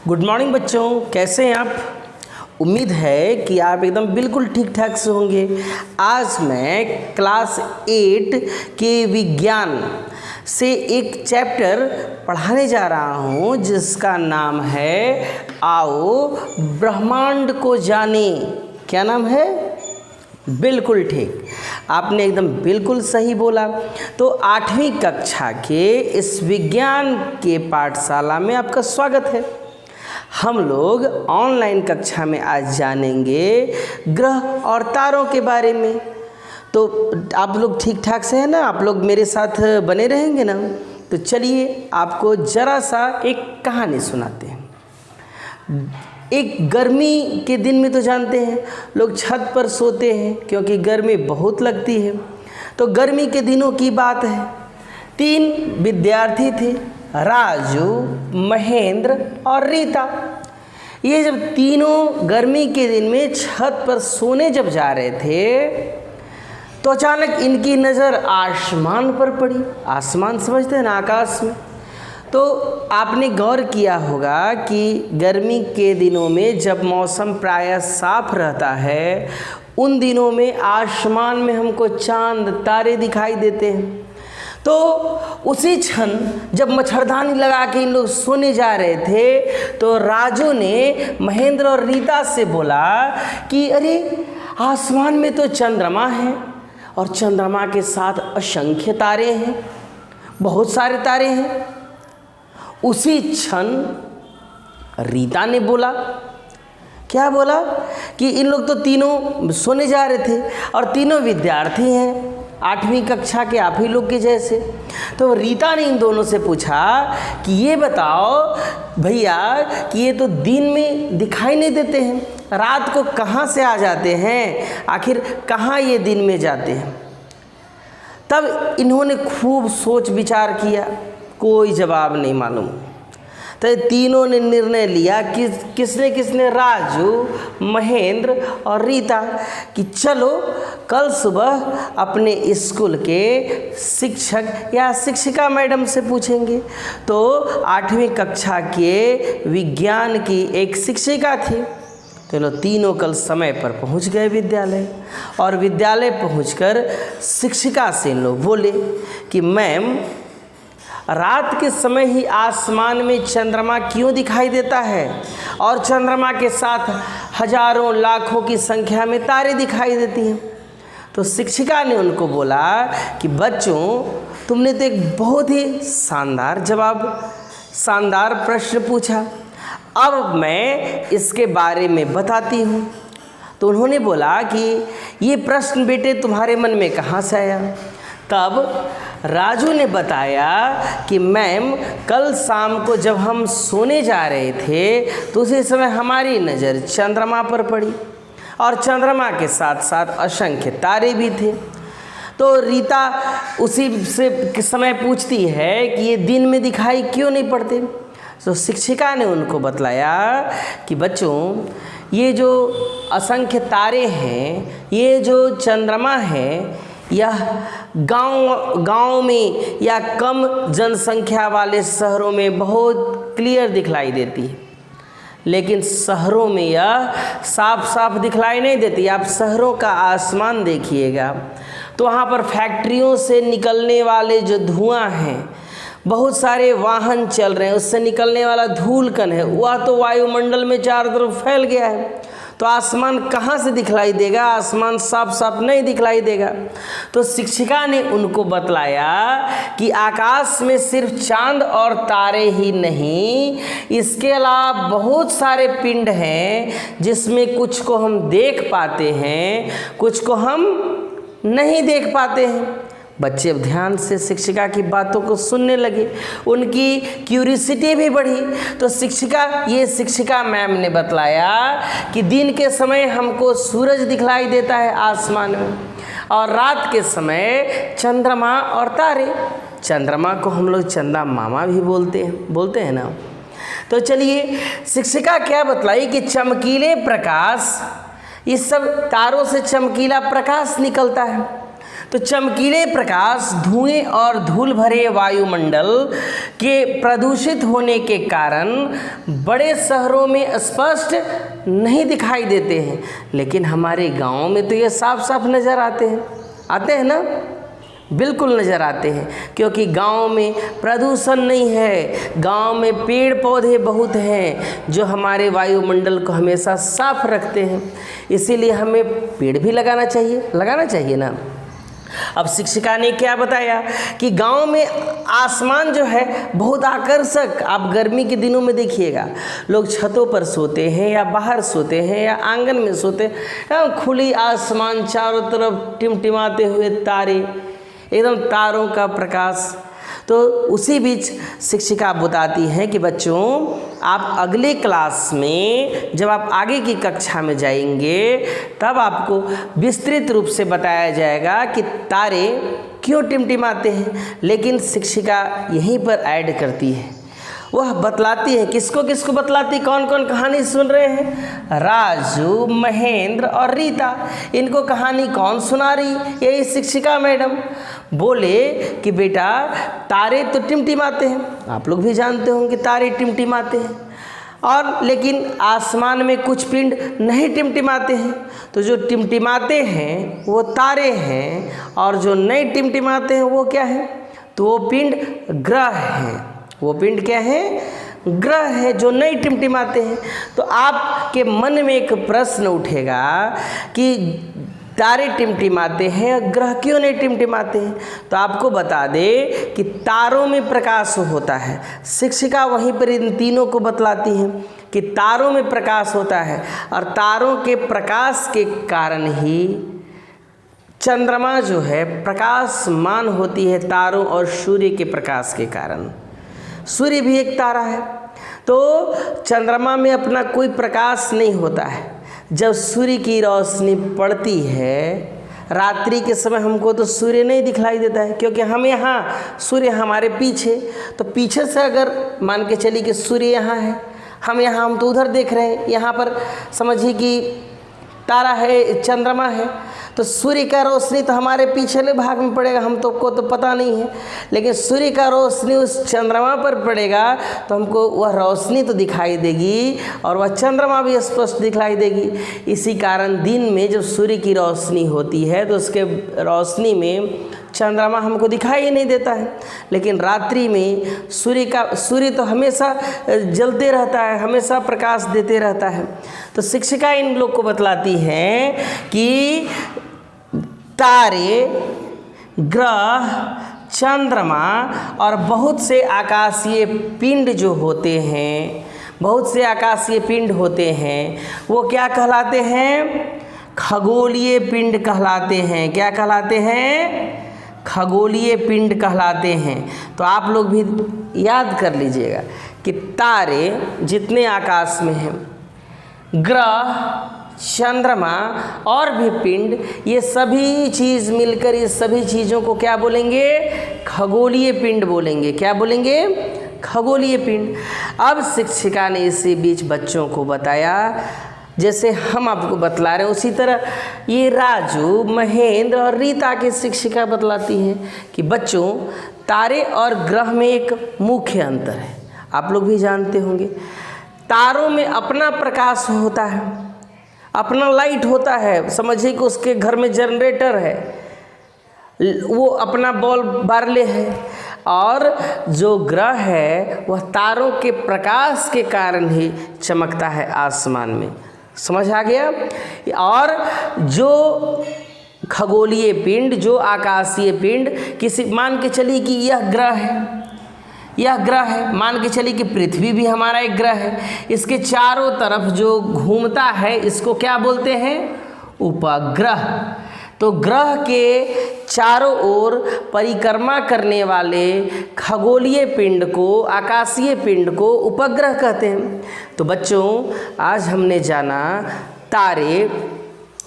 Good morning बच्चों, कैसे हैं आप। उम्मीद है कि आप एकदम बिल्कुल ठीक ठाक से होंगे। आज मैं क्लास 8 के विज्ञान से एक चैप्टर पढ़ाने जा रहा हूँ जिसका नाम है आओ ब्रह्मांड को जाने। क्या नाम है? बिल्कुल ठीक, आपने एकदम बिल्कुल सही बोला। तो 8वीं कक्षा के इस विज्ञान के पाठशाला में आपका स्वागत है। हम लोग ऑनलाइन कक्षा में आज जानेंगे ग्रह और तारों के बारे में। तो आप लोग ठीक ठाक से हैं ना? आप लोग मेरे साथ बने रहेंगे ना? तो चलिए आपको ज़रा सा एक कहानी सुनाते हैं। एक गर्मी के दिन में तो जानते हैं लोग छत पर सोते हैं क्योंकि गर्मी बहुत लगती है। तो गर्मी के दिनों की बात है, 3 विद्यार्थी थे, राजू, महेंद्र और रीता। ये जब तीनों गर्मी के दिन में छत पर सोने जब जा रहे थे तो अचानक इनकी नज़र आसमान पर पड़ी। आसमान समझते हैं ना, आकाश में। तो आपने गौर किया होगा कि गर्मी के दिनों में जब मौसम प्रायः साफ रहता है उन दिनों में आसमान में हमको चांद तारे दिखाई देते हैं। तो उसी क्षण जब मच्छरदानी लगा के इन लोग सोने जा रहे थे तो राजू ने महेंद्र और रीता से बोला कि अरे आसमान में तो चंद्रमा है और चंद्रमा के साथ असंख्य तारे हैं, बहुत सारे तारे हैं। उसी क्षण रीता ने बोला, क्या बोला कि इन लोग तो तीनों सोने जा रहे थे और तीनों विद्यार्थी हैं 8वीं कक्षा के, आप ही लोग के जैसे। तो रीता ने इन दोनों से पूछा कि ये बताओ भैया कि ये तो दिन में दिखाई नहीं देते हैं, रात को कहाँ से आ जाते हैं, आखिर कहाँ ये दिन में जाते हैं। तब इन्होंने खूब सोच विचार किया, कोई जवाब नहीं मालूम। तो तीनों ने निर्णय लिया कि किसने राजू, महेंद्र और रीता कि चलो कल सुबह अपने स्कूल के शिक्षक या शिक्षिका मैडम से पूछेंगे। तो 8वीं कक्षा के विज्ञान की एक शिक्षिका थी। तो तीनों कल समय पर पहुंच गए विद्यालय और विद्यालय पहुंचकर शिक्षिका से लोग बोले कि मैम, रात के समय ही आसमान में चंद्रमा क्यों दिखाई देता है और चंद्रमा के साथ हजारों लाखों की संख्या में तारे दिखाई देती हैं। तो शिक्षिका ने उनको बोला कि बच्चों, तुमने तो एक बहुत ही शानदार प्रश्न पूछा, अब मैं इसके बारे में बताती हूँ। तो उन्होंने बोला कि ये प्रश्न बेटे तुम्हारे मन में कहाँ से आया। तब राजू ने बताया कि मैम, कल शाम को जब हम सोने जा रहे थे तो उसी समय हमारी नज़र चंद्रमा पर पड़ी और चंद्रमा के साथ साथ असंख्य तारे भी थे। तो रीता उसी से समय पूछती है कि ये दिन में दिखाई क्यों नहीं पड़ते। तो शिक्षिका ने उनको बतलाया कि बच्चों, ये जो असंख्य तारे हैं, ये जो चंद्रमा है, यह गांव में या कम जनसंख्या वाले शहरों में बहुत क्लियर दिखलाई देती है, लेकिन शहरों में यह साफ साफ दिखलाई नहीं देती। आप शहरों का आसमान देखिएगा तो वहाँ पर फैक्ट्रियों से निकलने वाले जो धुआं हैं, बहुत सारे वाहन चल रहे हैं, उससे निकलने वाला धूल कण है, वह तो वायुमंडल में चारों तरफ फैल गया है। तो आसमान कहाँ से दिखलाई देगा? आसमान साफ साफ नहीं दिखलाई देगा। तो शिक्षिका ने उनको बतलाया कि आकाश में सिर्फ चांद और तारे ही नहीं, इसके अलावा बहुत सारे पिंड हैं जिसमें कुछ को हम देख पाते हैं, कुछ को हम नहीं देख पाते हैं। बच्चे अब ध्यान से शिक्षिका की बातों को सुनने लगे, उनकी क्यूरियोसिटी भी बढ़ी। तो शिक्षिका मैम ने बतलाया कि दिन के समय हमको सूरज दिखलाई देता है आसमान में और रात के समय चंद्रमा और तारे। चंद्रमा को हम लोग चंदा मामा भी बोलते हैं ना। तो चलिए शिक्षिका क्या बतलाई कि चमकीले प्रकाश, इस सब तारों से चमकीला प्रकाश निकलता है। तो चमकीले प्रकाश धुएं और धूल भरे वायुमंडल के प्रदूषित होने के कारण बड़े शहरों में स्पष्ट नहीं दिखाई देते हैं, लेकिन हमारे गांव में तो ये साफ साफ नज़र आते हैं ना, बिल्कुल नज़र आते हैं, क्योंकि गांव में प्रदूषण नहीं है, गांव में पेड़ पौधे बहुत हैं जो हमारे वायुमंडल को हमेशा साफ रखते हैं। इसीलिए हमें पेड़ भी लगाना चाहिए ना। अब शिक्षिका ने क्या बताया कि गांव में आसमान जो है बहुत आकर्षक, आप गर्मी के दिनों में देखिएगा लोग छतों पर सोते हैं या बाहर सोते हैं या आंगन में सोते हैं, खुली आसमान, चारों तरफ टिमटिमाते हुए तारे, एकदम तारों का प्रकाश। तो उसी बीच शिक्षिका बताती हैं कि बच्चों आप अगले क्लास में जब आप आगे की कक्षा में जाएंगे तब आपको विस्तृत रूप से बताया जाएगा कि तारे क्यों टिमटिमाते हैं। लेकिन शिक्षिका यहीं पर ऐड करती है, वह बतलाती है, किसको किसको बतलाती, कौन कौन कहानी सुन रहे हैं, राजू, महेंद्र और रीता, इनको कहानी कौन सुना रही, यही शिक्षिका मैडम। बोले कि बेटा तारे तो टिमटिमाते हैं, आप लोग भी जानते होंगे तारे टिमटिमाते हैं, और लेकिन आसमान में कुछ पिंड नहीं टिमटिमाते हैं। तो जो टिमटिमाते हैं वो तारे हैं और जो नहीं टिमटिमाते हैं वो क्या है, तो वो पिंड ग्रह हैं। वो पिंड क्या है, ग्रह है जो नहीं टिमटिमाते हैं। तो आपके मन में एक प्रश्न उठेगा कि तारे टिमटिमाते हैं, ग्रह क्यों नहीं टिमटिमाते हैं। तो आपको बता दे कि तारों में प्रकाश होता है। शिक्षिका वहीं पर इन तीनों को बतलाती है कि तारों में प्रकाश होता है और तारों के प्रकाश के कारण ही चंद्रमा जो है प्रकाशमान होती है, तारों और सूर्य के प्रकाश के कारण। सूर्य भी एक तारा है, तो चंद्रमा में अपना कोई प्रकाश नहीं होता है। जब सूर्य की रोशनी पड़ती है रात्रि के समय, हमको तो सूर्य नहीं दिखलाई देता है, क्योंकि हम यहाँ, सूर्य हमारे पीछे, तो पीछे से अगर मान के चलिए कि सूर्य यहाँ है, हम तो उधर देख रहे हैं, यहाँ पर समझिए कि तारा है, चंद्रमा है, तो सूर्य का रोशनी तो हमारे पिछले भाग में पड़ेगा, को तो पता नहीं है, लेकिन सूर्य का रोशनी उस चंद्रमा पर पड़ेगा तो हमको वह रोशनी तो दिखाई देगी और वह चंद्रमा भी स्पष्ट दिखाई देगी। इसी कारण दिन में जब सूर्य की रोशनी होती है तो उसके रोशनी में चंद्रमा हमको दिखाई नहीं देता है, लेकिन रात्रि में सूर्य तो हमेशा जलते रहता है, हमेशा प्रकाश देते रहता है। तो शिक्षिका इन लोग को बतलाती हैं कि तारे, ग्रह, चंद्रमा और बहुत से आकाशीय पिंड जो होते हैं, बहुत से आकाशीय पिंड होते हैं, वो क्या कहलाते हैं, खगोलीय पिंड कहलाते हैं। क्या कहलाते हैं, खगोलीय पिंड कहलाते हैं। तो आप लोग भी याद कर लीजिएगा कि तारे जितने आकाश में हैं, ग्रह, चंद्रमा और भी पिंड, ये सभी चीज़ मिलकर इस सभी चीज़ों को क्या बोलेंगे, खगोलीय पिंड बोलेंगे। क्या बोलेंगे, खगोलीय पिंड। अब शिक्षिका ने इसी बीच बच्चों को बताया, जैसे हम आपको बतला रहे हैं उसी तरह ये राजू, महेंद्र और रीता की शिक्षिका बतलाती है कि बच्चों तारे और ग्रह में एक मुख्य अंतर है। आप लोग भी जानते होंगे, तारों में अपना प्रकाश होता है, अपना लाइट होता है, समझिए कि उसके घर में जनरेटर है, वो अपना बॉल बारले है, और जो ग्रह है वह तारों के प्रकाश के कारण ही चमकता है आसमान में। समझ आ गया। और जो खगोलीय पिंड, जो आकाशीय पिंड, किसी मान के चलिए कि यह ग्रह है, यह ग्रह है, मान के चलिए कि पृथ्वी भी हमारा एक ग्रह है, इसके चारों तरफ जो घूमता है इसको क्या बोलते हैं, उपग्रह। तो ग्रह के चारों ओर परिक्रमा करने वाले खगोलीय पिंड को, आकाशीय पिंड को उपग्रह कहते हैं। तो बच्चों आज हमने जाना तारे,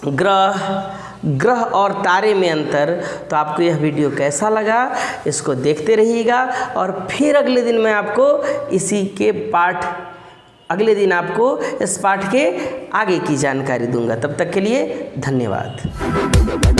ग्रह और तारे में अंतर। तो आपको यह वीडियो कैसा लगा, इसको देखते रहिएगा और फिर अगले दिन मैं आपको अगले दिन आपको इस पाठ के आगे की जानकारी दूंगा। तब तक के लिए धन्यवाद।